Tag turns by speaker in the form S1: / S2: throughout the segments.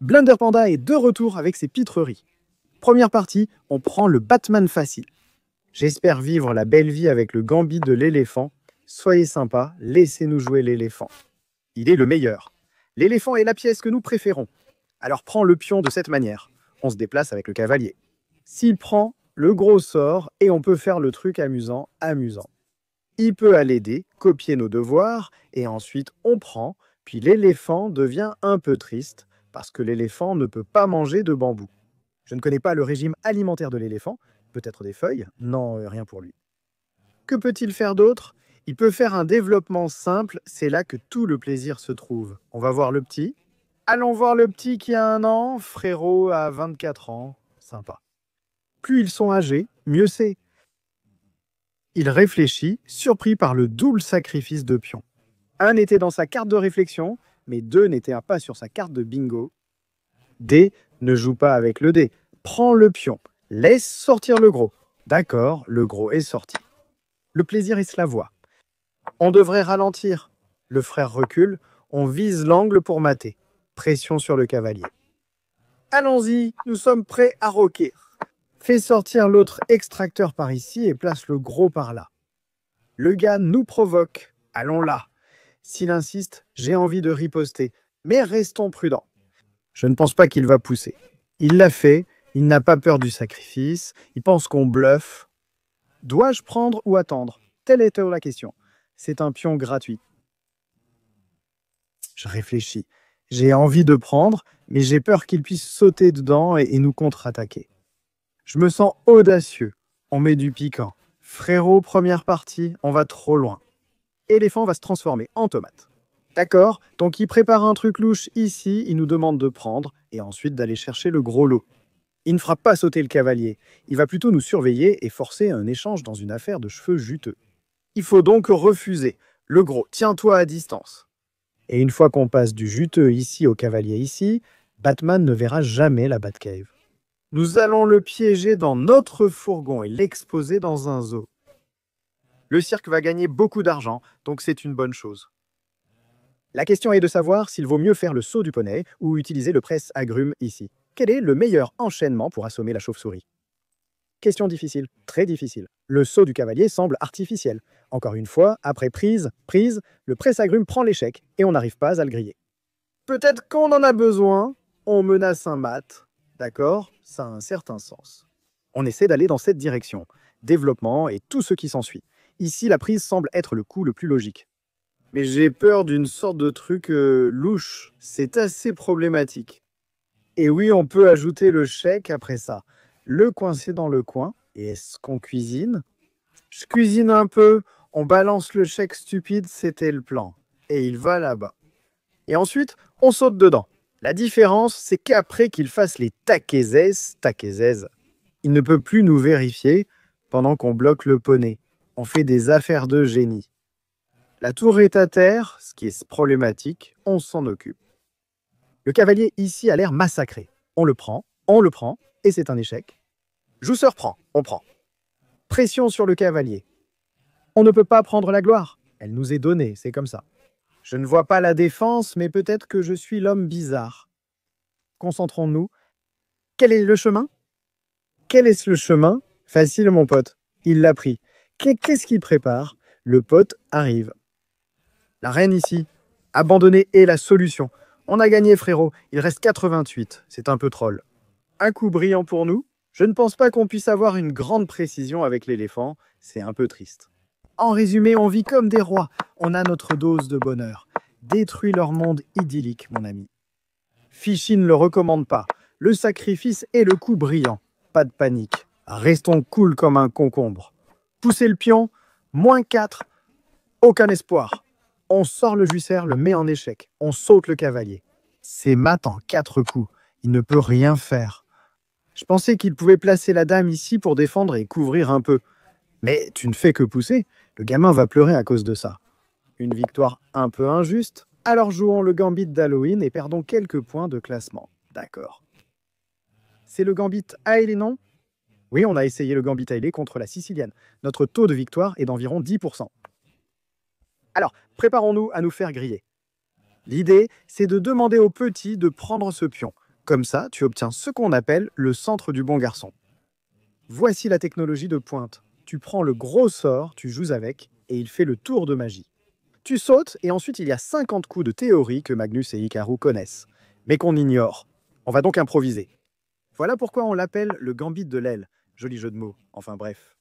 S1: Blunder Panda est de retour avec ses pitreries. Première partie, on prend le Batman facile. J'espère vivre la belle vie avec le gambit de l'éléphant. Soyez sympa, laissez-nous jouer l'éléphant. Il est le meilleur. L'éléphant est la pièce que nous préférons. Alors prends le pion de cette manière. On se déplace avec le cavalier. S'il prend, le gros sort et on peut faire le truc amusant. Il peut aller aider, copier nos devoirs et ensuite on prend, puis l'éléphant devient un peu triste parce que l'éléphant ne peut pas manger de bambou. Je ne connais pas le régime alimentaire de l'éléphant, peut-être des feuilles, non, rien pour lui. Que peut-il faire d'autre? Il peut faire un développement simple, c'est là que tout le plaisir se trouve. On va voir le petit. Allons voir le petit qui a 1 an, frérot a 24 ans, sympa. Plus ils sont âgés, mieux c'est. Il réfléchit, surpris par le double sacrifice de pions. Un était dans sa carte de réflexion, mais 2 n'étaient pas sur sa carte de bingo. D, ne joue pas avec le dé. Prends le pion. Laisse sortir le gros. D'accord, le gros est sorti. Le plaisir est la voie. On devrait ralentir. Le frère recule. On vise l'angle pour mater. Pression sur le cavalier. Allons-y, nous sommes prêts à roquer. Fais sortir l'autre extracteur par ici et place le gros par là. Le gars nous provoque. Allons là. S'il insiste, j'ai envie de riposter. Mais restons prudents. Je ne pense pas qu'il va pousser. Il l'a fait, il n'a pas peur du sacrifice, il pense qu'on bluffe. Dois-je prendre ou attendre? Telle était la question. C'est un pion gratuit. Je réfléchis. J'ai envie de prendre, mais j'ai peur qu'il puisse sauter dedans et nous contre-attaquer. Je me sens audacieux. On met du piquant. Frérot, première partie, on va trop loin. Éléphant va se transformer en tomate. D'accord, donc il prépare un truc louche ici, il nous demande de prendre, et ensuite d'aller chercher le gros lot. Il ne fera pas sauter le cavalier, il va plutôt nous surveiller et forcer un échange dans une affaire de cheveux juteux. Il faut donc refuser. Le gros, tiens-toi à distance. Et une fois qu'on passe du juteux ici au cavalier ici, Batman ne verra jamais la Batcave. Nous allons le piéger dans notre fourgon et l'exposer dans un zoo. Le cirque va gagner beaucoup d'argent, donc c'est une bonne chose. La question est de savoir s'il vaut mieux faire le saut du poney ou utiliser le presse-agrumes ici. Quel est le meilleur enchaînement pour assommer la chauve-souris? Question difficile, très difficile. Le saut du cavalier semble artificiel. Encore une fois, après prise, le presse-agrumes prend l'échec et on n'arrive pas à le griller. Peut-être qu'on en a besoin, on menace un mat. D'accord, ça a un certain sens. On essaie d'aller dans cette direction. Développement et tout ce qui s'ensuit. Ici, la prise semble être le coup le plus logique. Mais j'ai peur d'une sorte de truc louche. C'est assez problématique. Et oui, on peut ajouter le chèque après ça. Le coincer dans le coin. Et est-ce qu'on cuisine? Je cuisine un peu. On balance le chèque stupide, c'était le plan. Et il va là-bas. Et ensuite, on saute dedans. La différence, c'est qu'après qu'il fasse les taquezaises, il ne peut plus nous vérifier pendant qu'on bloque le poney. On fait des affaires de génie. La tour est à terre, ce qui est problématique, on s'en occupe. Le cavalier ici a l'air massacré. On le prend, et c'est un échec. Jousseur prend, on prend. Pression sur le cavalier. On ne peut pas prendre la gloire. Elle nous est donnée, c'est comme ça. Je ne vois pas la défense, mais peut-être que je suis l'homme bizarre. Concentrons-nous. Quel est le chemin? Quel est le chemin? Facile, mon pote. Il l'a pris. Qu'est-ce qu'il prépare? Le pote arrive. La reine ici. Abandonner est la solution. On a gagné, frérot. Il reste 88. C'est un peu troll. Un coup brillant pour nous. Je ne pense pas qu'on puisse avoir une grande précision avec l'éléphant. C'est un peu triste. En résumé, on vit comme des rois. On a notre dose de bonheur. Détruis leur monde idyllique, mon ami. Fichy ne le recommande pas. Le sacrifice est le coup brillant. Pas de panique. Restons cool comme un concombre. Poussez le pion. -4. Aucun espoir. On sort le jusseur, le met en échec. On saute le cavalier. C'est mat en 4 coups. Il ne peut rien faire. Je pensais qu'il pouvait placer la dame ici pour défendre et couvrir un peu. Mais tu ne fais que pousser. Le gamin va pleurer à cause de ça. Une victoire un peu injuste. Alors jouons le gambit d'Halloween et perdons quelques points de classement. D'accord. C'est le gambit Hailey, non? Oui, on a essayé le gambit Hailey contre la Sicilienne. Notre taux de victoire est d'environ 10%. Alors, préparons-nous à nous faire griller. L'idée, c'est de demander au petit de prendre ce pion. Comme ça, tu obtiens ce qu'on appelle le centre du bon garçon. Voici la technologie de pointe. Tu prends le gros sort, tu joues avec, et il fait le tour de magie. Tu sautes, et ensuite il y a 50 coups de théorie que Magnus et Hikaru connaissent, mais qu'on ignore. On va donc improviser. Voilà pourquoi on l'appelle le gambit de l'aile. Joli jeu de mots, enfin bref.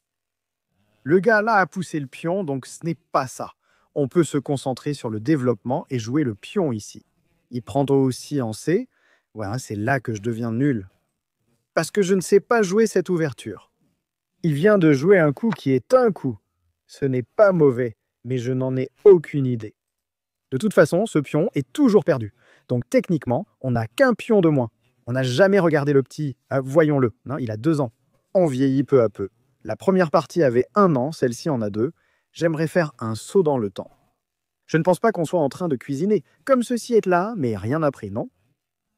S1: Le gars là a poussé le pion, donc ce n'est pas ça. On peut se concentrer sur le développement et jouer le pion ici. Il prend aussi en C. Voilà, c'est là que je deviens nul. Parce que je ne sais pas jouer cette ouverture. Il vient de jouer un coup qui est un coup. Ce n'est pas mauvais, mais je n'en ai aucune idée. De toute façon, ce pion est toujours perdu. Donc techniquement, on n'a qu'un pion de moins. On n'a jamais regardé le petit. Ah, voyons-le, hein, il a 2 ans. On vieillit peu à peu. La première partie avait 1 an, celle-ci en a 2. J'aimerais faire un saut dans le temps. Je ne pense pas qu'on soit en train de cuisiner. Comme ceci est là, mais rien n'a pris, non?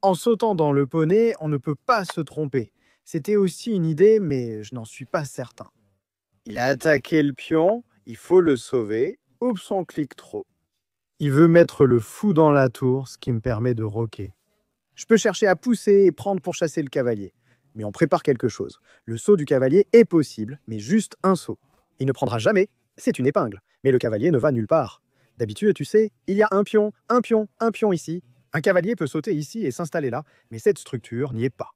S1: En sautant dans le poney, on ne peut pas se tromper. C'était aussi une idée, mais je n'en suis pas certain. Il a attaqué le pion, il faut le sauver. Oups, on clique trop. Il veut mettre le fou dans la tour, ce qui me permet de roquer. Je peux chercher à pousser et prendre pour chasser le cavalier. Mais on prépare quelque chose. Le saut du cavalier est possible, mais juste un saut. Il ne prendra jamais, c'est une épingle. Mais le cavalier ne va nulle part. D'habitude, tu sais, il y a un pion, un pion, un pion ici. Un cavalier peut sauter ici et s'installer là, mais cette structure n'y est pas.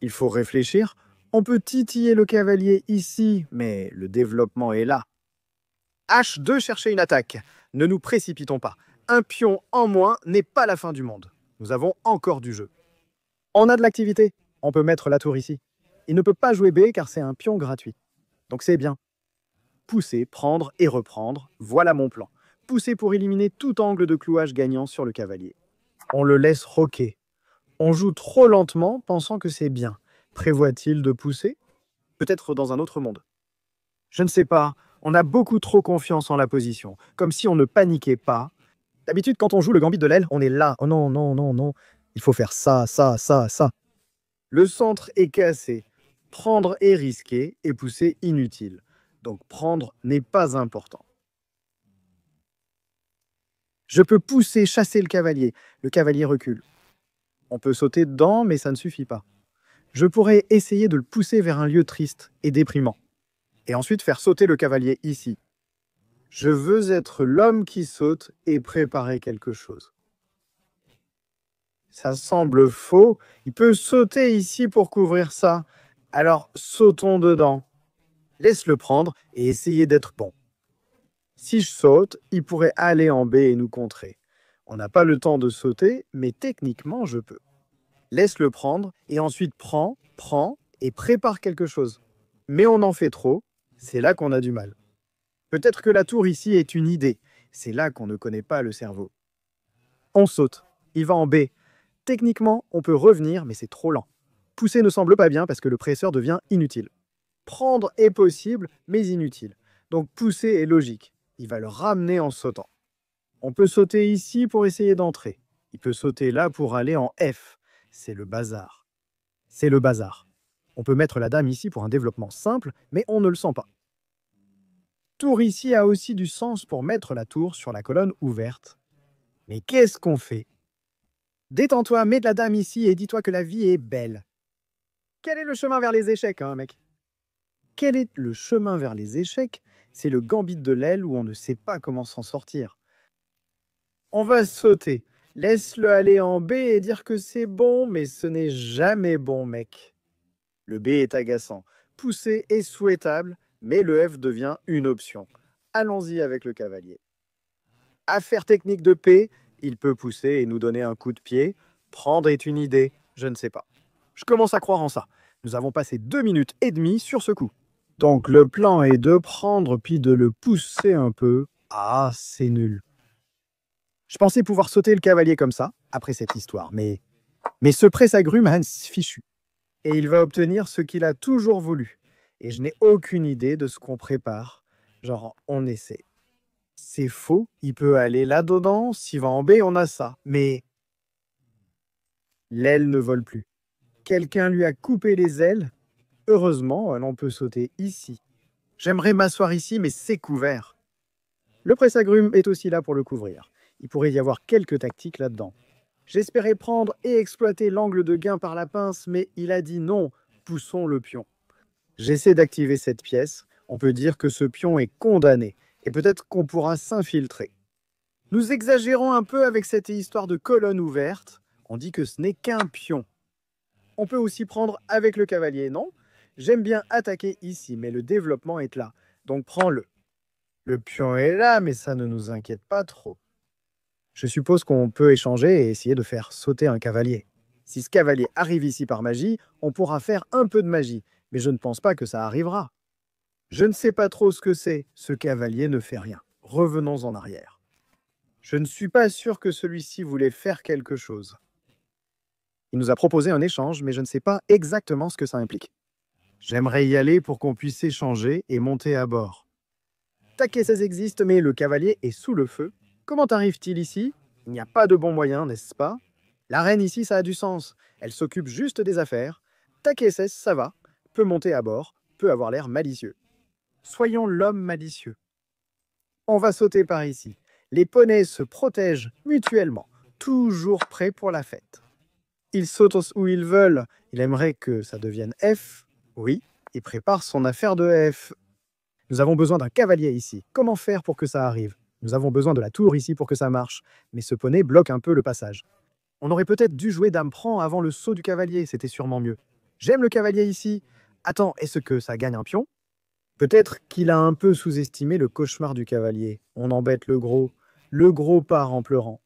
S1: Il faut réfléchir. On peut titiller le cavalier ici, mais le développement est là. H2 chercher une attaque. Ne nous précipitons pas. Un pion en moins n'est pas la fin du monde. Nous avons encore du jeu. On a de l'activité. On peut mettre la tour ici. Il ne peut pas jouer B car c'est un pion gratuit. Donc c'est bien. Pousser, prendre et reprendre, voilà mon plan. Pousser pour éliminer tout angle de clouage gagnant sur le cavalier. On le laisse roquer. On joue trop lentement, pensant que c'est bien. Prévoit-il de pousser? Peut-être dans un autre monde. Je ne sais pas. On a beaucoup trop confiance en la position. Comme si on ne paniquait pas. D'habitude, quand on joue le gambit de l'aile, on est là. Oh non, non, non, non. Il faut faire ça, ça, ça, ça. Le centre est cassé. Prendre est risqué et pousser inutile. Donc prendre n'est pas important. Je peux pousser, chasser le cavalier. Le cavalier recule. On peut sauter dedans, mais ça ne suffit pas. Je pourrais essayer de le pousser vers un lieu triste et déprimant. Et ensuite faire sauter le cavalier ici. Je veux être l'homme qui saute et préparer quelque chose. Ça semble faux. Il peut sauter ici pour couvrir ça. Alors sautons dedans. Laisse-le prendre et essayer d'être bon. Si je saute, il pourrait aller en B et nous contrer. On n'a pas le temps de sauter, mais techniquement, je peux. Laisse-le prendre et ensuite prends et prépare quelque chose. Mais on en fait trop, c'est là qu'on a du mal. Peut-être que la tour ici est une idée, c'est là qu'on ne connaît pas le cerveau. On saute, il va en B. Techniquement, on peut revenir, mais c'est trop lent. Pousser ne semble pas bien parce que le presseur devient inutile. Prendre est possible, mais inutile. Donc pousser est logique. Il va le ramener en sautant. On peut sauter ici pour essayer d'entrer. Il peut sauter là pour aller en F. C'est le bazar. C'est le bazar. On peut mettre la dame ici pour un développement simple, mais on ne le sent pas. Tour ici a aussi du sens pour mettre la tour sur la colonne ouverte. Mais qu'est-ce qu'on fait? Détends-toi, mets de la dame ici et dis-toi que la vie est belle. Quel est le chemin vers les échecs, hein, mec? Quel est le chemin vers les échecs? C'est le gambit de l'aile où on ne sait pas comment s'en sortir. On va sauter. Laisse-le aller en B et dire que c'est bon, mais ce n'est jamais bon, mec. Le B est agaçant. Pousser est souhaitable, mais le F devient une option. Allons-y avec le cavalier. Affaire technique de P, il peut pousser et nous donner un coup de pied. Prendre est une idée, je ne sais pas. Je commence à croire en ça. Nous avons passé 2 minutes et demie sur ce coup. Donc le plan est de prendre puis de le pousser un peu. Ah, c'est nul. Je pensais pouvoir sauter le cavalier comme ça, après cette histoire, mais ce presse-agrumes a fichu. Et il va obtenir ce qu'il a toujours voulu. Et je n'ai aucune idée de ce qu'on prépare. Genre, on essaie. C'est faux, il peut aller là-dedans, s'il va en B, on a ça. Mais l'aile ne vole plus. Quelqu'un lui a coupé les ailes. Heureusement, on peut sauter ici. J'aimerais m'asseoir ici, mais c'est couvert. Le presse-agrumes est aussi là pour le couvrir. Il pourrait y avoir quelques tactiques là-dedans. J'espérais prendre et exploiter l'angle de gain par la pince, mais il a dit non, poussons le pion. J'essaie d'activer cette pièce. On peut dire que ce pion est condamné, et peut-être qu'on pourra s'infiltrer. Nous exagérons un peu avec cette histoire de colonne ouverte. On dit que ce n'est qu'un pion. On peut aussi prendre avec le cavalier, non? J'aime bien attaquer ici, mais le développement est là, donc prends-le. Le pion est là, mais ça ne nous inquiète pas trop. Je suppose qu'on peut échanger et essayer de faire sauter un cavalier. Si ce cavalier arrive ici par magie, on pourra faire un peu de magie, mais je ne pense pas que ça arrivera. Je ne sais pas trop ce que c'est, ce cavalier ne fait rien. Revenons en arrière. Je ne suis pas sûr que celui-ci voulait faire quelque chose. Il nous a proposé un échange, mais je ne sais pas exactement ce que ça implique. J'aimerais y aller pour qu'on puisse échanger et monter à bord. Taquet 16 existe, mais le cavalier est sous le feu. Comment arrive-t-il ici? Il n'y a pas de bon moyen, n'est-ce pas? La reine ici, ça a du sens. Elle s'occupe juste des affaires. Taquet 16, ça va. Peut monter à bord, peut avoir l'air malicieux. Soyons l'homme malicieux. On va sauter par ici. Les poneys se protègent mutuellement, toujours prêts pour la fête. Ils sautent où ils veulent. Il aimerait que ça devienne F. Oui, il prépare son affaire de F. Nous avons besoin d'un cavalier ici. Comment faire pour que ça arrive? Nous avons besoin de la tour ici pour que ça marche. Mais ce poney bloque un peu le passage. On aurait peut-être dû jouer dame prend avant le saut du cavalier. C'était sûrement mieux. J'aime le cavalier ici. Attends, est-ce que ça gagne un pion? Peut-être qu'il a un peu sous-estimé le cauchemar du cavalier. On embête le gros. Le gros part en pleurant.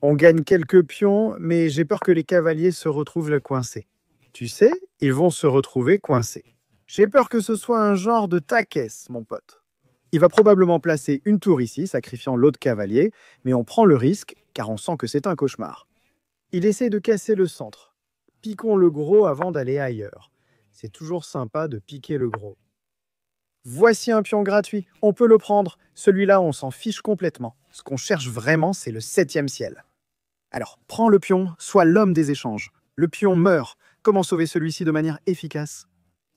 S1: On gagne quelques pions, mais j'ai peur que les cavaliers se retrouvent coincés. Tu sais, ils vont se retrouver coincés. J'ai peur que ce soit un genre de taquesse, mon pote. Il va probablement placer une tour ici, sacrifiant l'autre cavalier, mais on prend le risque, car on sent que c'est un cauchemar. Il essaie de casser le centre. Piquons le gros avant d'aller ailleurs. C'est toujours sympa de piquer le gros. Voici un pion gratuit, on peut le prendre. Celui-là, on s'en fiche complètement. Ce qu'on cherche vraiment, c'est le 7e ciel. Alors, prends le pion, sois l'homme des échanges. Le pion meurt. Comment sauver celui-ci de manière efficace?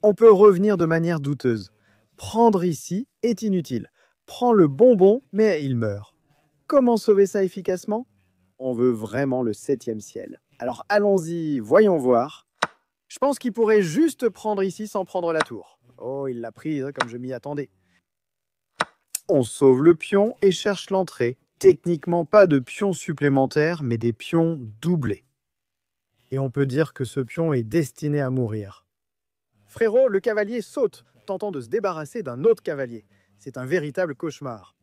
S1: On peut revenir de manière douteuse. Prendre ici est inutile. Prends le bonbon, mais il meurt. Comment sauver ça efficacement? On veut vraiment le 7e ciel. Alors allons-y, voyons voir. Je pense qu'il pourrait juste prendre ici sans prendre la tour. Oh, il l'a prise comme je m'y attendais. On sauve le pion et cherche l'entrée. Techniquement pas de pions supplémentaires, mais des pions doublés. Et on peut dire que ce pion est destiné à mourir. Frérot, le cavalier saute, tentant de se débarrasser d'un autre cavalier. C'est un véritable cauchemar.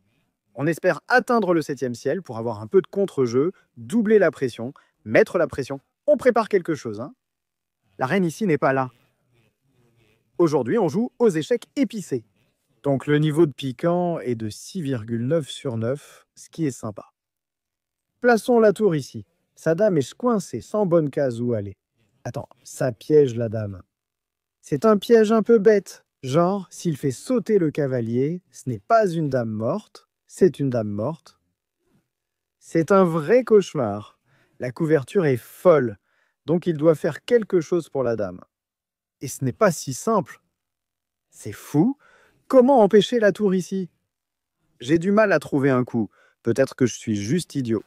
S1: On espère atteindre le 7e ciel pour avoir un peu de contre-jeu, doubler la pression, mettre la pression. On prépare quelque chose, hein? La reine ici n'est pas là. Aujourd'hui, on joue aux échecs épicés. Donc le niveau de piquant est de 6,9 sur 9, ce qui est sympa. Plaçons la tour ici. Sa dame est coincée, sans bonne case où aller. Attends, ça piège la dame. C'est un piège un peu bête. Genre, s'il fait sauter le cavalier, ce n'est pas une dame morte, c'est une dame morte. C'est un vrai cauchemar. La couverture est folle, donc il doit faire quelque chose pour la dame. Et ce n'est pas si simple. C'est fou. Comment empêcher la tour ici? J'ai du mal à trouver un coup. Peut-être que je suis juste idiot.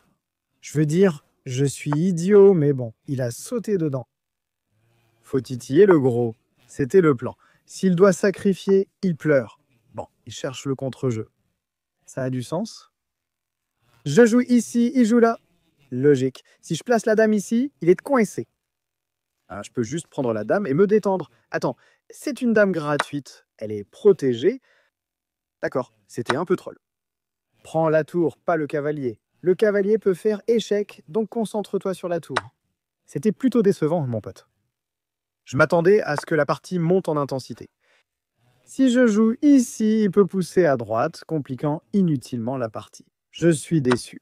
S1: Je veux dire, je suis idiot, mais bon, il a sauté dedans. Faut titiller le gros. C'était le plan. S'il doit sacrifier, il pleure. Bon, il cherche le contre-jeu. Ça a du sens? Je joue ici, il joue là. Logique. Si je place la dame ici, il est coincé. Ah, je peux juste prendre la dame et me détendre. Attends, c'est une dame gratuite. Elle est protégée. D'accord, c'était un peu troll. Prends la tour, pas le cavalier. Le cavalier peut faire échec, donc concentre-toi sur la tour. C'était plutôt décevant, mon pote. Je m'attendais à ce que la partie monte en intensité. Si je joue ici, il peut pousser à droite, compliquant inutilement la partie. Je suis déçu.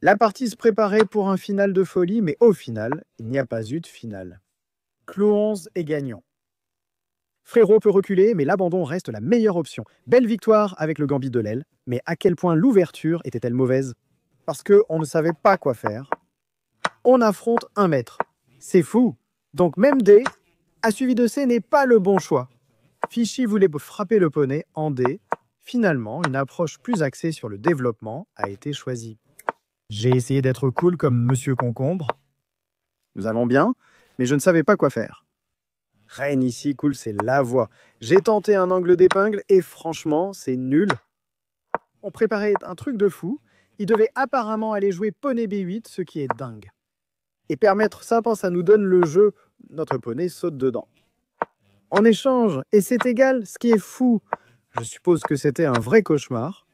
S1: La partie se préparait pour un final de folie, mais au final, il n'y a pas eu de finale. Clou 11 est gagnant. Frérot peut reculer, mais l'abandon reste la meilleure option. Belle victoire avec le gambit de l'aile, mais à quel point l'ouverture était-elle mauvaise? Parce qu'on ne savait pas quoi faire. On affronte un maître. C'est fou. Donc même D, A suivi de C n'est pas le bon choix. Fichy voulait frapper le poney en D. Finalement, une approche plus axée sur le développement a été choisie. J'ai essayé d'être cool comme Monsieur Concombre. Nous allons bien, mais je ne savais pas quoi faire. Reine ici, cool, c'est la voie. J'ai tenté un angle d'épingle et franchement, c'est nul. On préparait un truc de fou. Il devait apparemment aller jouer poney B8, ce qui est dingue. Et permettre ça, ça nous donne le jeu. Notre poney saute dedans. En échange, et c'est égal, ce qui est fou. Je suppose que c'était un vrai cauchemar.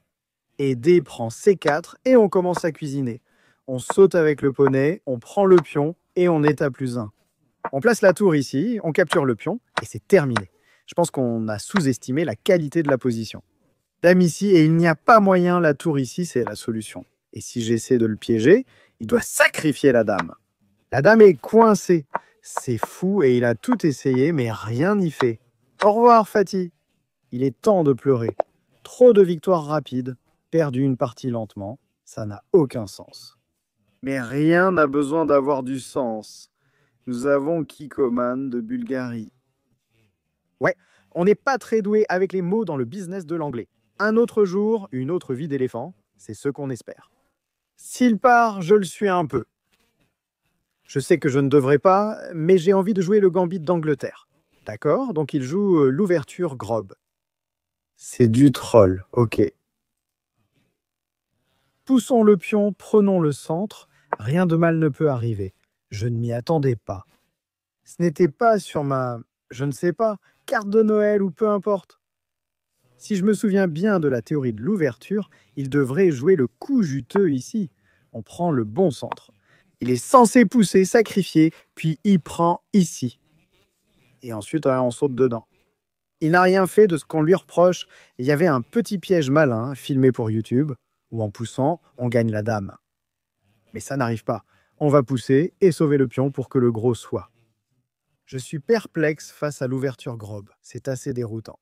S1: Et D prend C4 et on commence à cuisiner. On saute avec le poney, on prend le pion et on est à +1. On place la tour ici, on capture le pion et c'est terminé. Je pense qu'on a sous-estimé la qualité de la position. Dame ici et il n'y a pas moyen, la tour ici c'est la solution. Et si j'essaie de le piéger, il doit sacrifier la dame. La dame est coincée. C'est fou et il a tout essayé mais rien n'y fait. Au revoir Fatih. Il est temps de pleurer. Trop de victoires rapides, perdu une partie lentement, ça n'a aucun sens. Mais rien n'a besoin d'avoir du sens. Nous avons Kikoman de Bulgarie. Ouais, on n'est pas très doué avec les mots dans le business de l'anglais. Un autre jour, une autre vie d'éléphant, c'est ce qu'on espère. S'il part, je le suis un peu. Je sais que je ne devrais pas, mais j'ai envie de jouer le gambit d'Angleterre. D'accord? Donc il joue l'ouverture Grob. C'est du troll, ok. Poussons le pion, prenons le centre. Rien de mal ne peut arriver. Je ne m'y attendais pas. Ce n'était pas sur ma, je ne sais pas, carte de Noël ou peu importe. Si je me souviens bien de la théorie de l'ouverture, il devrait jouer le coup juteux ici. On prend le bon centre. Il est censé pousser, sacrifier, puis il prend ici. Et ensuite, on saute dedans. Il n'a rien fait de ce qu'on lui reproche. Il y avait un petit piège malin filmé pour YouTube, où en poussant, on gagne la dame. Mais ça n'arrive pas. On va pousser et sauver le pion pour que le gros soit. Je suis perplexe face à l'ouverture Grob. C'est assez déroutant.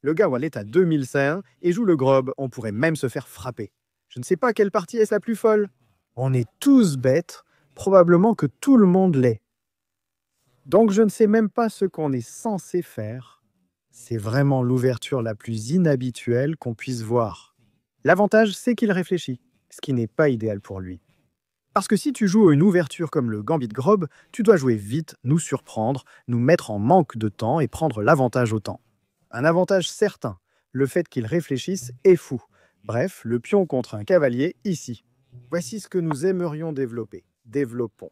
S1: Le gars est à 2001 et joue le Grob. On pourrait même se faire frapper. Je ne sais pas quelle partie est la plus folle. On est tous bêtes. Probablement que tout le monde l'est. Donc je ne sais même pas ce qu'on est censé faire. C'est vraiment l'ouverture la plus inhabituelle qu'on puisse voir. L'avantage, c'est qu'il réfléchit, ce qui n'est pas idéal pour lui. Parce que si tu joues une ouverture comme le Gambit Grob, tu dois jouer vite, nous surprendre, nous mettre en manque de temps et prendre l'avantage au temps. Un avantage certain, le fait qu'il réfléchisse est fou. Bref, le pion contre un cavalier ici. Voici ce que nous aimerions développer. Développons.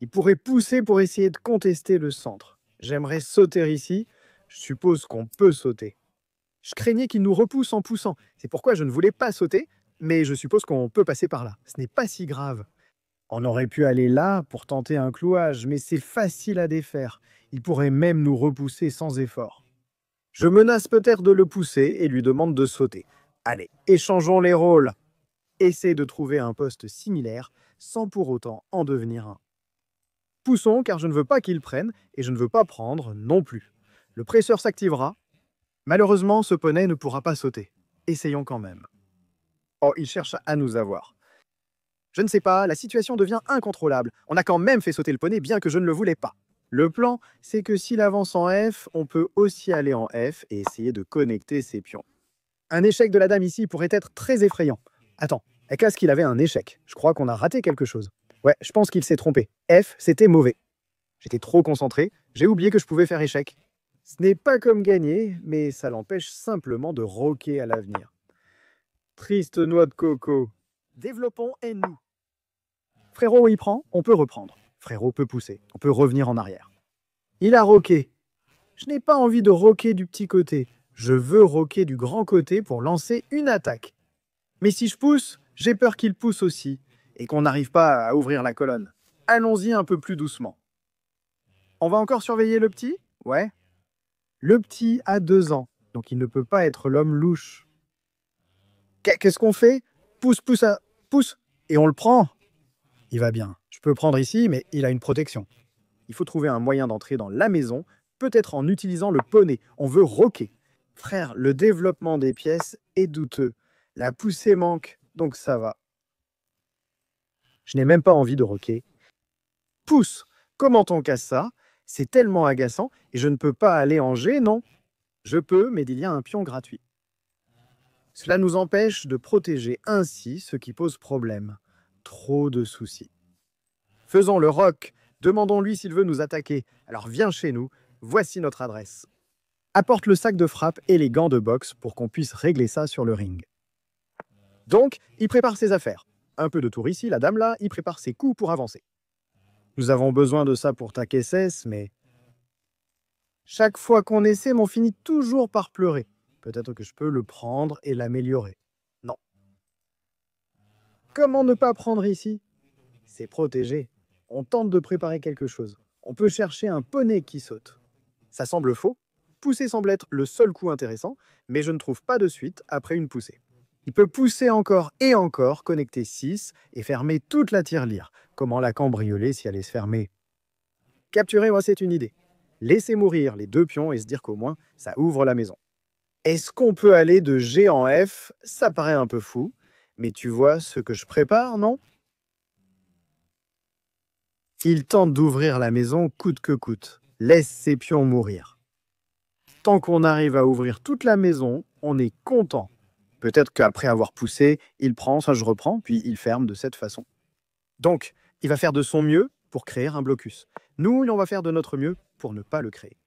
S1: Il pourrait pousser pour essayer de contester le centre. J'aimerais sauter ici. Je suppose qu'on peut sauter. Je craignais qu'il nous repousse en poussant. C'est pourquoi je ne voulais pas sauter, mais je suppose qu'on peut passer par là. Ce n'est pas si grave. On aurait pu aller là pour tenter un clouage, mais c'est facile à défaire. Il pourrait même nous repousser sans effort. Je menace peut-être de le pousser et lui demande de sauter. Allez, échangeons les rôles. Essaie de trouver un poste similaire sans pour autant en devenir un. Poussons car je ne veux pas qu'il prenne et je ne veux pas prendre non plus. Le presseur s'activera. Malheureusement, ce poney ne pourra pas sauter. Essayons quand même. Oh, il cherche à nous avoir. Je ne sais pas, la situation devient incontrôlable. On a quand même fait sauter le poney bien que je ne le voulais pas. Le plan, c'est que s'il avance en F, on peut aussi aller en F et essayer de connecter ses pions. Un échec de la dame ici pourrait être très effrayant. Attends, est-ce qu'il avait un échec? Je crois qu'on a raté quelque chose. Ouais, je pense qu'il s'est trompé. F, c'était mauvais. J'étais trop concentré, j'ai oublié que je pouvais faire échec. Ce n'est pas comme gagner, mais ça l'empêche simplement de roquer à l'avenir. Triste noix de coco. Développons et nous. Frérot y prend, on peut reprendre. Frérot peut pousser, on peut revenir en arrière. Il a roqué. Je n'ai pas envie de roquer du petit côté. Je veux roquer du grand côté pour lancer une attaque. Mais si je pousse, j'ai peur qu'il pousse aussi et qu'on n'arrive pas à ouvrir la colonne. Allons-y un peu plus doucement. On va encore surveiller le petit? Ouais. Le petit a 2 ans, donc il ne peut pas être l'homme louche. Qu'est-ce qu'on fait? Pousse, pousse, et on le prend. Il va bien. Je peux prendre ici, mais il a une protection. Il faut trouver un moyen d'entrer dans la maison, peut-être en utilisant le poney. On veut roquer. Frère, le développement des pièces est douteux. La poussée manque, donc ça va. Je n'ai même pas envie de roquer. Pousse! Comment on casse ça? C'est tellement agaçant et je ne peux pas aller en G, non? Je peux, mais il y a un pion gratuit. Cela nous empêche de protéger ainsi ce qui pose problème. Trop de soucis. Faisons le roc. Demandons-lui s'il veut nous attaquer. Alors viens chez nous. Voici notre adresse. Apporte le sac de frappe et les gants de boxe pour qu'on puisse régler ça sur le ring. Donc, il prépare ses affaires. Un peu de tour ici, la dame là, il prépare ses coups pour avancer. Nous avons besoin de ça pour Takesses, mais... Chaque fois qu'on essaie, on finit toujours par pleurer. Peut-être que je peux le prendre et l'améliorer. Non. Comment ne pas prendre ici? C'est protégé. On tente de préparer quelque chose. On peut chercher un poney qui saute. Ça semble faux. Pousser semble être le seul coup intéressant, mais je ne trouve pas de suite après une poussée. Il peut pousser encore et encore, connecter 6 et fermer toute la tirelire. Comment la cambrioler si elle est fermée? Capturer, moi, c'est une idée. Laisser mourir les 2 pions et se dire qu'au moins, ça ouvre la maison. Est-ce qu'on peut aller de G en F? Ça paraît un peu fou, mais tu vois ce que je prépare, non? Il tente d'ouvrir la maison coûte que coûte. Laisse ses pions mourir. Tant qu'on arrive à ouvrir toute la maison, on est content. Peut-être qu'après avoir poussé, il prend, ça je reprends, puis il ferme de cette façon. Donc, il va faire de son mieux pour créer un blocus. Nous, on va faire de notre mieux pour ne pas le créer.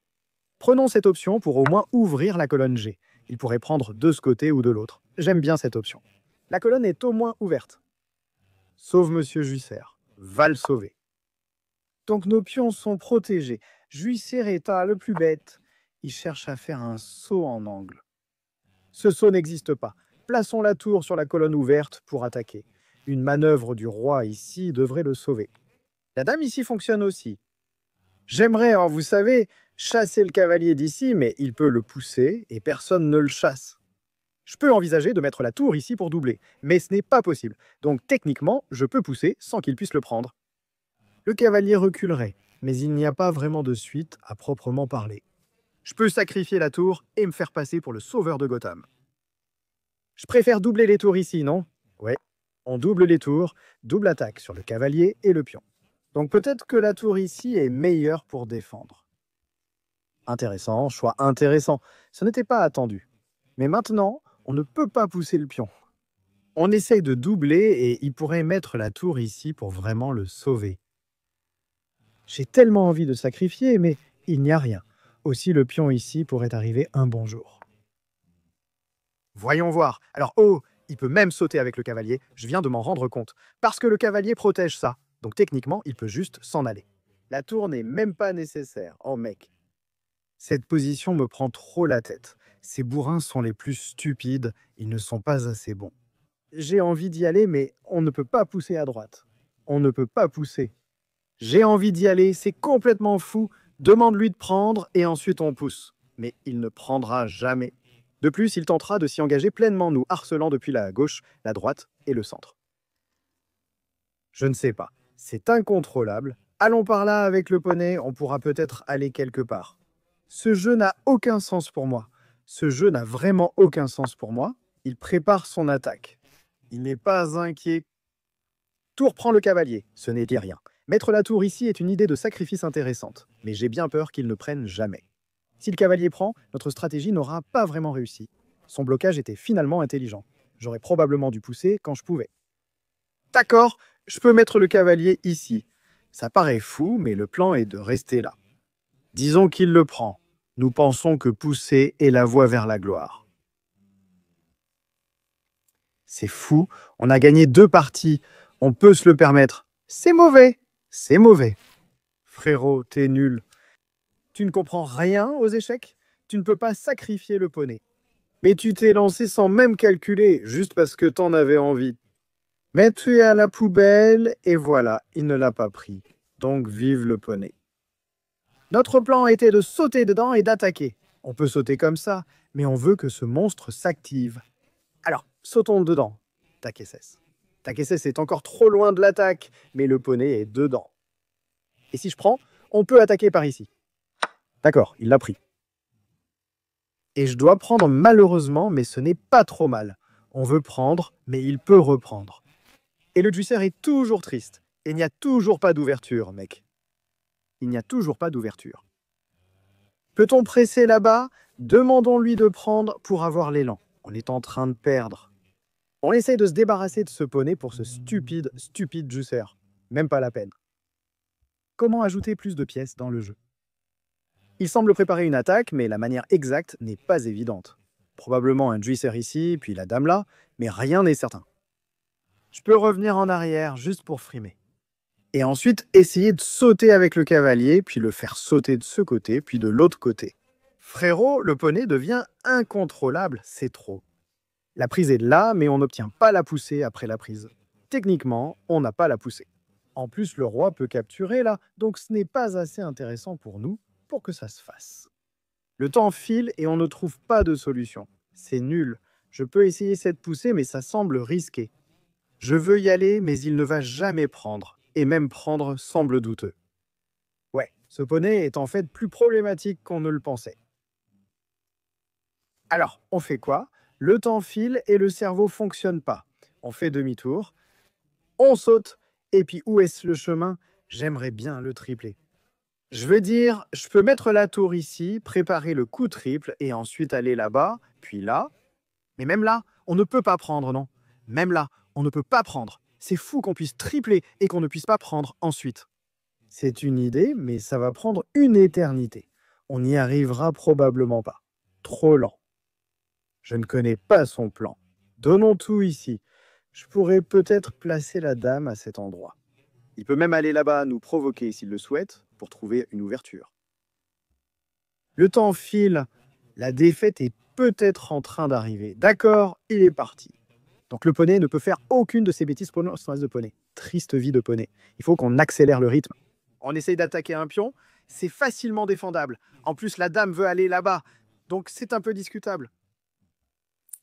S1: Prenons cette option pour au moins ouvrir la colonne G. Il pourrait prendre de ce côté ou de l'autre. J'aime bien cette option. La colonne est au moins ouverte. Sauve Monsieur Juisser. Va le sauver. Donc nos pions sont protégés. Juisser est le plus bête. Il cherche à faire un saut en angle. Ce saut n'existe pas. Plaçons la tour sur la colonne ouverte pour attaquer. Une manœuvre du roi ici devrait le sauver. La dame ici fonctionne aussi. J'aimerais, vous savez, chasser le cavalier d'ici, mais il peut le pousser et personne ne le chasse. Je peux envisager de mettre la tour ici pour doubler, mais ce n'est pas possible. Donc techniquement, je peux pousser sans qu'il puisse le prendre. Le cavalier reculerait, mais il n'y a pas vraiment de suite à proprement parler. Je peux sacrifier la tour et me faire passer pour le sauveur de Gotham. Je préfère doubler les tours ici, non? Ouais, on double les tours, double attaque sur le cavalier et le pion. Donc peut-être que la tour ici est meilleure pour défendre. Intéressant, choix intéressant. Ce n'était pas attendu. Mais maintenant, on ne peut pas pousser le pion. On essaye de doubler et il pourrait mettre la tour ici pour vraiment le sauver. J'ai tellement envie de sacrifier, mais il n'y a rien. Aussi, le pion ici pourrait arriver un bon jour. Voyons voir. Alors, il peut même sauter avec le cavalier. Je viens de m'en rendre compte. Parce que le cavalier protège ça. Donc techniquement, il peut juste s'en aller. La tour n'est même pas nécessaire. Oh mec. Cette position me prend trop la tête. Ces bourrins sont les plus stupides. Ils ne sont pas assez bons. J'ai envie d'y aller, mais on ne peut pas pousser à droite. On ne peut pas pousser. J'ai envie d'y aller, c'est complètement fou. Demande-lui de prendre et ensuite on pousse. Mais il ne prendra jamais. De plus, il tentera de s'y engager pleinement, nous harcelant depuis la gauche, la droite et le centre. Je ne sais pas. C'est incontrôlable. Allons par là avec le poney, on pourra peut-être aller quelque part. Ce jeu n'a aucun sens pour moi. Ce jeu n'a vraiment aucun sens pour moi. Il prépare son attaque. Il n'est pas inquiet. Tour prend le cavalier. Ce n'est rien. Mettre la tour ici est une idée de sacrifice intéressante, mais j'ai bien peur qu'il ne prenne jamais. Si le cavalier prend, notre stratégie n'aura pas vraiment réussi. Son blocage était finalement intelligent. J'aurais probablement dû pousser quand je pouvais. D'accord, je peux mettre le cavalier ici. Ça paraît fou, mais le plan est de rester là. Disons qu'il le prend. Nous pensons que pousser est la voie vers la gloire. C'est fou, on a gagné 2 parties. On peut se le permettre. C'est mauvais. C'est mauvais. Frérot, t'es nul. Tu ne comprends rien aux échecs? Tu ne peux pas sacrifier le poney. Mais tu t'es lancé sans même calculer, juste parce que t'en avais envie. Mais tu es à la poubelle, et voilà, il ne l'a pas pris. Donc vive le poney. Notre plan était de sauter dedans et d'attaquer. On peut sauter comme ça, mais on veut que ce monstre s'active. Alors, sautons dedans. Takesses. Takesses est encore trop loin de l'attaque, mais le poney est dedans. Et si je prends, on peut attaquer par ici. D'accord, il l'a pris. Et je dois prendre malheureusement, mais ce n'est pas trop mal. On veut prendre, mais il peut reprendre. Et le juicer est toujours triste. Et il n'y a toujours pas d'ouverture, mec. Il n'y a toujours pas d'ouverture. Peut-on presser là-bas? Demandons-lui de prendre pour avoir l'élan. On est en train de perdre. On essaye de se débarrasser de ce poney pour ce stupide juicer. Même pas la peine. Comment ajouter plus de pièces dans le jeu? Il semble préparer une attaque, mais la manière exacte n'est pas évidente. Probablement un juicer ici, puis la dame là, mais rien n'est certain. Je peux revenir en arrière juste pour frimer. Et ensuite essayer de sauter avec le cavalier, puis le faire sauter de ce côté, puis de l'autre côté. Frérot, le poney devient incontrôlable, c'est trop. La prise est là, mais on n'obtient pas la poussée après la prise. Techniquement, on n'a pas la poussée. En plus, le roi peut capturer là, donc ce n'est pas assez intéressant pour nous pour que ça se fasse. Le temps file et on ne trouve pas de solution. C'est nul. Je peux essayer cette poussée, mais ça semble risqué. Je veux y aller, mais il ne va jamais prendre. Et même prendre semble douteux. Ouais, ce poney est en fait plus problématique qu'on ne le pensait. Alors, on fait quoi? Le temps file et le cerveau fonctionne pas. On fait demi-tour, on saute, et puis où est-ce le chemin? J'aimerais bien le tripler. Je veux dire, je peux mettre la tour ici, préparer le coup triple, et ensuite aller là-bas, puis là. Mais même là, on ne peut pas prendre, non? Même là, on ne peut pas prendre. C'est fou qu'on puisse tripler et qu'on ne puisse pas prendre ensuite. C'est une idée, mais ça va prendre une éternité. On n'y arrivera probablement pas. Trop lent. Je ne connais pas son plan. Donnons tout ici. Je pourrais peut-être placer la dame à cet endroit. Il peut même aller là-bas nous provoquer s'il le souhaite pour trouver une ouverture. Le temps file. La défaite est peut-être en train d'arriver. D'accord, il est parti. Donc le poney ne peut faire aucune de ces bêtises pour son race de poney. Triste vie de poney. Il faut qu'on accélère le rythme. On essaye d'attaquer un pion, c'est facilement défendable. En plus, la dame veut aller là-bas, donc c'est un peu discutable.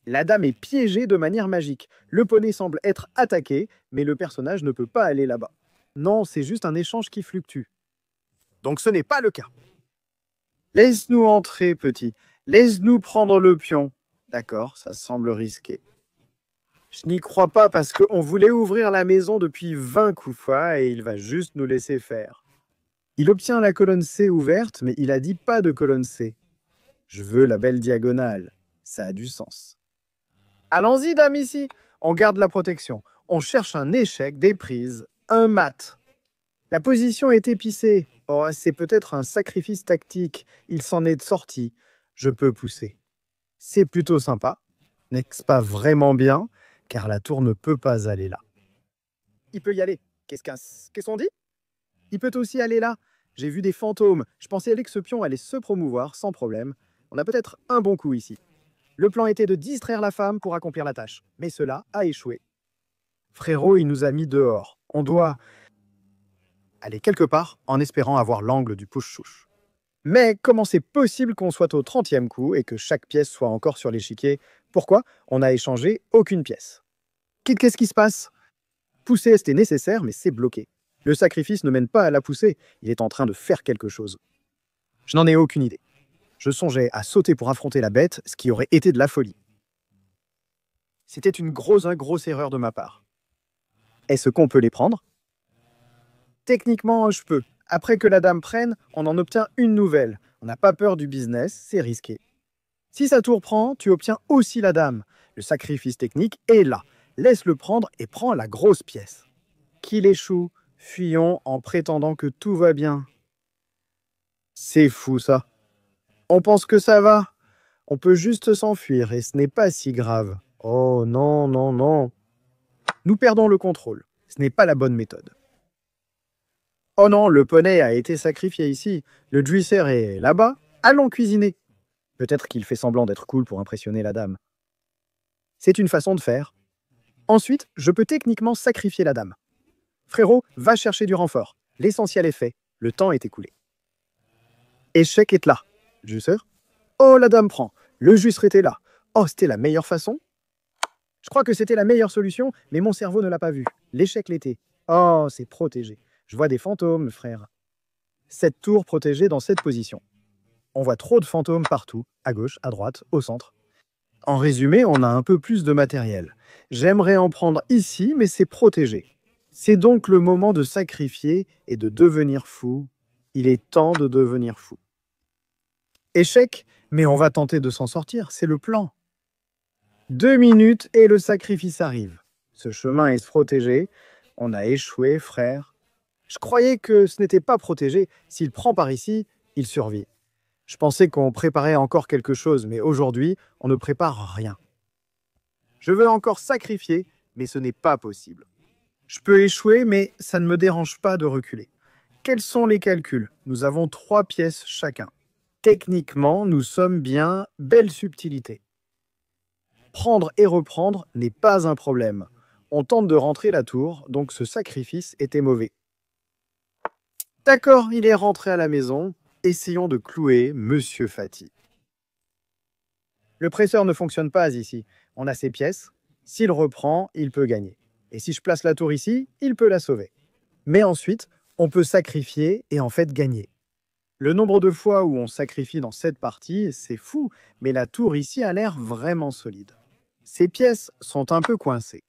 S1: La dame est piégée de manière magique. Le poney semble être attaqué, mais le personnage ne peut pas aller là-bas. Non, c'est juste un échange qui fluctue. Donc ce n'est pas le cas. Laisse-nous entrer, petit. Laisse-nous prendre le pion. D'accord, ça semble risqué. Je n'y crois pas parce qu'on voulait ouvrir la maison depuis 20 coups de fois et il va juste nous laisser faire. Il obtient la colonne C ouverte, mais il a dit pas de colonne C. Je veux la belle diagonale. Ça a du sens. Allons-y, dame, ici. On garde la protection. On cherche un échec, des prises, un mat. La position est épicée. Oh, c'est peut-être un sacrifice tactique. Il s'en est sorti. Je peux pousser. C'est plutôt sympa. N'est-ce pas vraiment bien? Car la tour ne peut pas aller là. Il peut y aller. Qu'est-ce qu'on dit? Il peut aussi aller là. J'ai vu des fantômes. Je pensais que ce pion allait se promouvoir sans problème. On a peut-être un bon coup ici. Le plan était de distraire la femme pour accomplir la tâche. Mais cela a échoué. Frérot, il nous a mis dehors. On doit aller quelque part en espérant avoir l'angle du push-chouche. Mais comment c'est possible qu'on soit au 30e coup et que chaque pièce soit encore sur l'échiquier? Pourquoi on n'a échangé aucune pièce? Qu'est-ce qui se passe? Pousser, c'était nécessaire, mais c'est bloqué. Le sacrifice ne mène pas à la poussée, il est en train de faire quelque chose. Je n'en ai aucune idée. Je songeais à sauter pour affronter la bête, ce qui aurait été de la folie. C'était une grosse erreur de ma part. Est-ce qu'on peut les prendre? Techniquement, je peux. Après que la dame prenne, on en obtient une nouvelle. On n'a pas peur du business, c'est risqué. Si sa tour prend, tu obtiens aussi la dame. Le sacrifice technique est là. Laisse-le prendre et prends la grosse pièce. Qu'il échoue, fuyons en prétendant que tout va bien. C'est fou ça. On pense que ça va. On peut juste s'enfuir et ce n'est pas si grave. Oh non, non, non. Nous perdons le contrôle. Ce n'est pas la bonne méthode. Oh non, le poney a été sacrifié ici. Le juicer est là-bas. Allons cuisiner. Peut-être qu'il fait semblant d'être cool pour impressionner la dame. C'est une façon de faire. Ensuite, je peux techniquement sacrifier la dame. Frérot, va chercher du renfort. L'essentiel est fait. Le temps est écoulé. Échec est là. Juicer. Oh, la dame prend. Le juicer était là. Oh, c'était la meilleure façon? Je crois que c'était la meilleure solution, mais mon cerveau ne l'a pas vu. L'échec l'était. Oh, c'est protégé. Je vois des fantômes, frère. Cette tour protégée dans cette position. On voit trop de fantômes partout, à gauche, à droite, au centre. En résumé, on a un peu plus de matériel. J'aimerais en prendre ici, mais c'est protégé. C'est donc le moment de sacrifier et de devenir fou. Il est temps de devenir fou. Échec, mais on va tenter de s'en sortir, c'est le plan. 2 minutes et le sacrifice arrive. Ce chemin est protégé. On a échoué, frère. Je croyais que ce n'était pas protégé. S'il prend par ici, il survit. Je pensais qu'on préparait encore quelque chose, mais aujourd'hui, on ne prépare rien. Je veux encore sacrifier, mais ce n'est pas possible. Je peux échouer, mais ça ne me dérange pas de reculer. Quels sont les calculs? Nous avons 3 pièces chacun. Techniquement, nous sommes bien belle subtilité. Prendre et reprendre n'est pas un problème. On tente de rentrer la tour, donc ce sacrifice était mauvais. D'accord, il est rentré à la maison. Essayons de clouer Monsieur Fati. Le presseur ne fonctionne pas ici. On a ses pièces. S'il reprend, il peut gagner. Et si je place la tour ici, il peut la sauver. Mais ensuite, on peut sacrifier et en fait gagner. Le nombre de fois où on sacrifie dans cette partie, c'est fou, mais la tour ici a l'air vraiment solide. Ces pièces sont un peu coincées.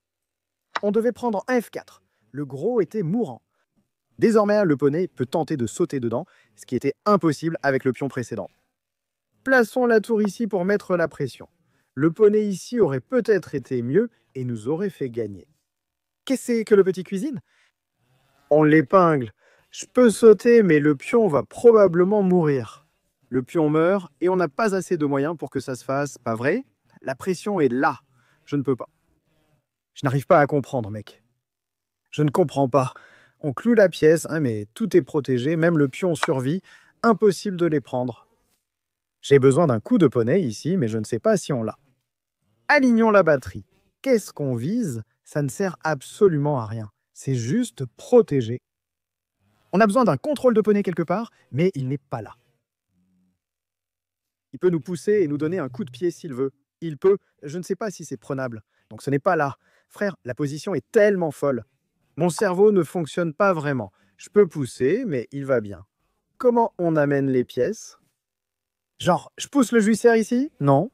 S1: On devait prendre un F4. Le gros était mourant. Désormais, le poney peut tenter de sauter dedans, ce qui était impossible avec le pion précédent. Plaçons la tour ici pour mettre la pression. Le poney ici aurait peut-être été mieux et nous aurait fait gagner. Qu'est-ce que le petit cuisine? On l'épingle. Je peux sauter, mais le pion va probablement mourir. Le pion meurt et on n'a pas assez de moyens pour que ça se fasse, pas vrai? La pression est là. Je ne peux pas. Je n'arrive pas à comprendre, mec. Je ne comprends pas. On cloue la pièce, hein, mais tout est protégé, même le pion survit. Impossible de les prendre. J'ai besoin d'un coup de poney ici, mais je ne sais pas si on l'a. Alignons la batterie. Qu'est-ce qu'on vise? Ça ne sert absolument à rien. C'est juste protégé. On a besoin d'un contrôle de poney quelque part, mais il n'est pas là. Il peut nous pousser et nous donner un coup de pied s'il veut. Il peut, je ne sais pas si c'est prenable. Donc ce n'est pas là. Frère, la position est tellement folle. Mon cerveau ne fonctionne pas vraiment. Je peux pousser, mais il va bien. Comment on amène les pièces? Genre, je pousse le juisseur ici? Non.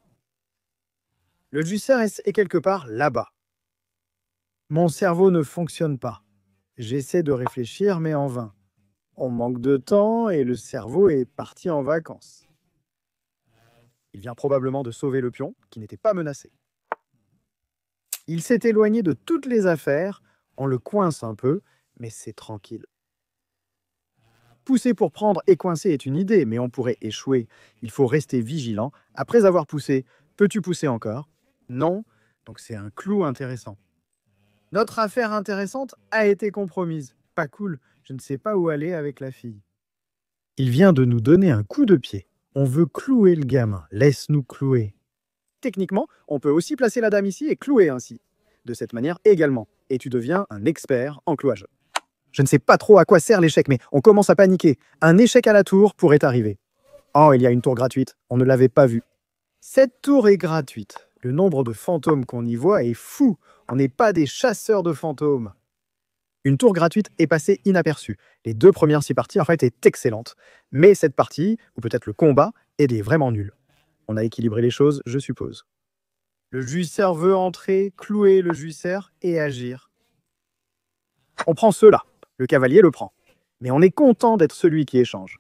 S1: Le juisseur est quelque part là-bas. Mon cerveau ne fonctionne pas. J'essaie de réfléchir, mais en vain. On manque de temps et le cerveau est parti en vacances. Il vient probablement de sauver le pion, qui n'était pas menacé. Il s'est éloigné de toutes les affaires. On le coince un peu, mais c'est tranquille. Pousser pour prendre et coincer est une idée, mais on pourrait échouer. Il faut rester vigilant. Après avoir poussé, peux-tu pousser encore? Non, donc c'est un clou intéressant. Notre affaire intéressante a été compromise. Pas cool, je ne sais pas où aller avec la fille. Il vient de nous donner un coup de pied. On veut clouer le gamin. Laisse-nous clouer. Techniquement, on peut aussi placer la dame ici et clouer ainsi. De cette manière également. Et tu deviens un expert en clouage. Je ne sais pas trop à quoi sert l'échec, mais on commence à paniquer. Un échec à la tour pourrait arriver. Oh, il y a une tour gratuite. On ne l'avait pas vue. Cette tour est gratuite. Le nombre de fantômes qu'on y voit est fou. On n'est pas des chasseurs de fantômes. Une tour gratuite est passée inaperçue. Les 2 premières 6 parties en fait étaient excellentes. Mais cette partie, ou peut-être le combat, est vraiment nul. On a équilibré les choses, je suppose. Le juisseur veut entrer, clouer le juisseur et agir. On prend ceux-là. Le cavalier le prend. Mais on est content d'être celui qui échange.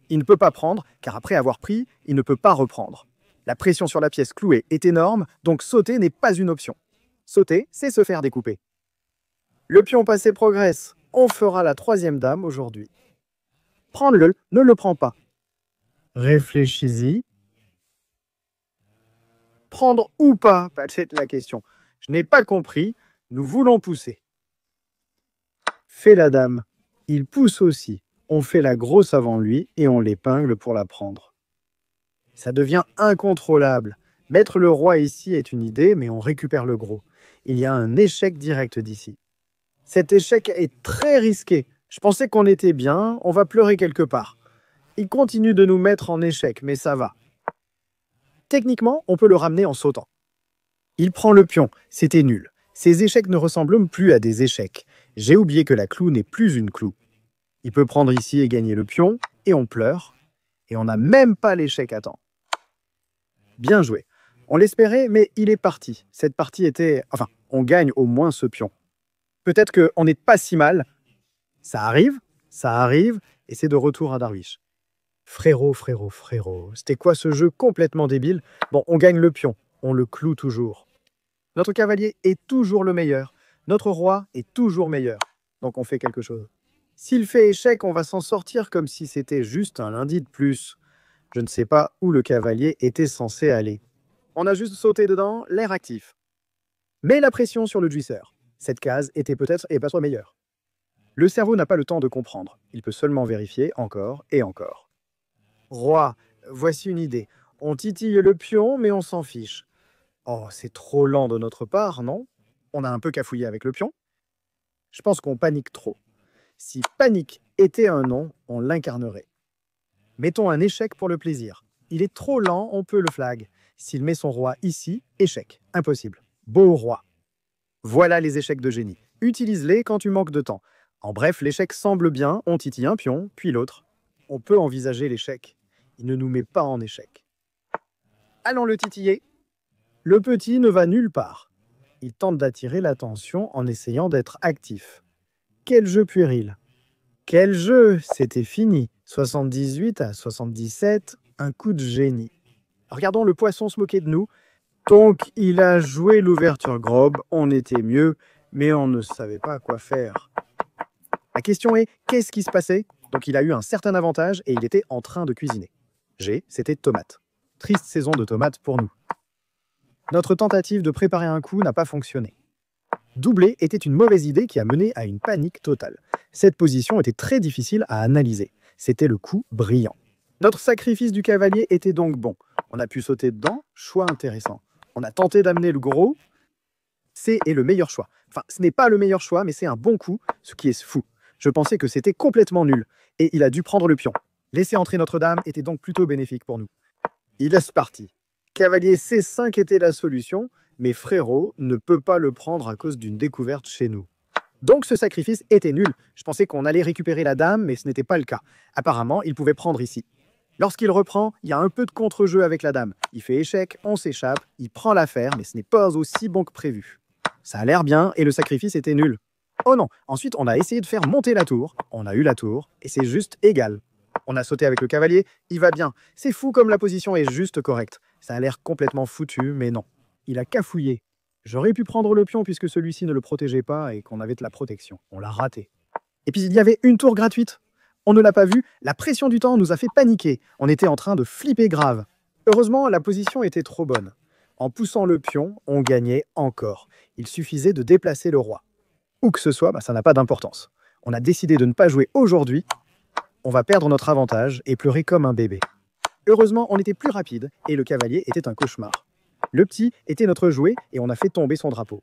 S1: Il ne peut pas prendre, car après avoir pris, il ne peut pas reprendre. La pression sur la pièce clouée est énorme, donc sauter n'est pas une option. Sauter, c'est se faire découper. Le pion passé progresse. On fera la 3e dame aujourd'hui. Prends-le, ne le prends pas. Réfléchis-y. Prendre ou pas, c'est la question. Je n'ai pas compris. Nous voulons pousser. Fais la dame. Il pousse aussi. On fait la grosse avant lui et on l'épingle pour la prendre. Ça devient incontrôlable. Mettre le roi ici est une idée, mais on récupère le gros. Il y a un échec direct d'ici. Cet échec est très risqué. Je pensais qu'on était bien, on va pleurer quelque part. Il continue de nous mettre en échec, mais ça va. Techniquement, on peut le ramener en sautant. Il prend le pion, c'était nul. Ces échecs ne ressemblent plus à des échecs. J'ai oublié que la clou n'est plus une clou. Il peut prendre ici et gagner le pion, et on pleure. Et on n'a même pas l'échec à temps. Bien joué. On l'espérait, mais il est parti. Cette partie était... Enfin, on gagne au moins ce pion. Peut-être qu'on n'est pas si mal. Ça arrive, et c'est de retour à Darwish. Frérot, c'était quoi ce jeu complètement débile? Bon, on gagne le pion, on le cloue toujours. Notre cavalier est toujours le meilleur. Notre roi est toujours meilleur. Donc on fait quelque chose. S'il fait échec, on va s'en sortir comme si c'était juste un lundi de plus. Je ne sais pas où le cavalier était censé aller. On a juste sauté dedans, l'air actif. Mets la pression sur le juiceur. Cette case était peut-être et pas soit meilleure. Le cerveau n'a pas le temps de comprendre. Il peut seulement vérifier encore et encore. Roi, voici une idée. On titille le pion, mais on s'en fiche. Oh, c'est trop lent de notre part, non? On a un peu cafouillé avec le pion. Je pense qu'on panique trop. Si panique était un nom, on l'incarnerait. Mettons un échec pour le plaisir. Il est trop lent, on peut le flag. S'il met son roi ici, échec. Impossible. Beau roi. Voilà les échecs de génie. Utilise-les quand tu manques de temps. En bref, l'échec semble bien, on titille un pion, puis l'autre. On peut envisager l'échec. Il ne nous met pas en échec. Allons le titiller. Le petit ne va nulle part. Il tente d'attirer l'attention en essayant d'être actif. Quel jeu puéril. Quel jeu. C'était fini. 78 à 77, un coup de génie. Regardons le poisson se moquer de nous. Donc, il a joué l'ouverture grobe, on était mieux, mais on ne savait pas quoi faire. La question est, qu'est-ce qui se passait? Donc, il a eu un certain avantage et il était en train de cuisiner. G, c'était tomate. Triste saison de tomates pour nous. Notre tentative de préparer un coup n'a pas fonctionné. Doubler était une mauvaise idée qui a mené à une panique totale. Cette position était très difficile à analyser. C'était le coup brillant. Notre sacrifice du cavalier était donc bon. On a pu sauter dedans, choix intéressant. On a tenté d'amener le gros. C est le meilleur choix. Enfin, ce n'est pas le meilleur choix, mais c'est un bon coup, ce qui est fou. Je pensais que c'était complètement nul. Et il a dû prendre le pion. Laisser entrer Notre-Dame était donc plutôt bénéfique pour nous. Il laisse parti. Cavalier C5 était la solution, mais frérot ne peut pas le prendre à cause d'une découverte chez nous. Donc ce sacrifice était nul. Je pensais qu'on allait récupérer la dame, mais ce n'était pas le cas. Apparemment, il pouvait prendre ici. Lorsqu'il reprend, il y a un peu de contre-jeu avec la dame. Il fait échec, on s'échappe, il prend l'affaire, mais ce n'est pas aussi bon que prévu. Ça a l'air bien, et le sacrifice était nul. Oh non, ensuite on a essayé de faire monter la tour, on a eu la tour, et c'est juste égal. On a sauté avec le cavalier, il va bien. C'est fou comme la position est juste correcte. Ça a l'air complètement foutu, mais non. Il a cafouillé. J'aurais pu prendre le pion puisque celui-ci ne le protégeait pas et qu'on avait de la protection. On l'a raté. Et puis il y avait une tour gratuite. On ne l'a pas vu, la pression du temps nous a fait paniquer. On était en train de flipper grave. Heureusement, la position était trop bonne. En poussant le pion, on gagnait encore. Il suffisait de déplacer le roi. Où que ce soit, ça n'a pas d'importance. On a décidé de ne pas jouer aujourd'hui. On va perdre notre avantage et pleurer comme un bébé. Heureusement, on était plus rapide et le cavalier était un cauchemar. Le petit était notre jouet et on a fait tomber son drapeau.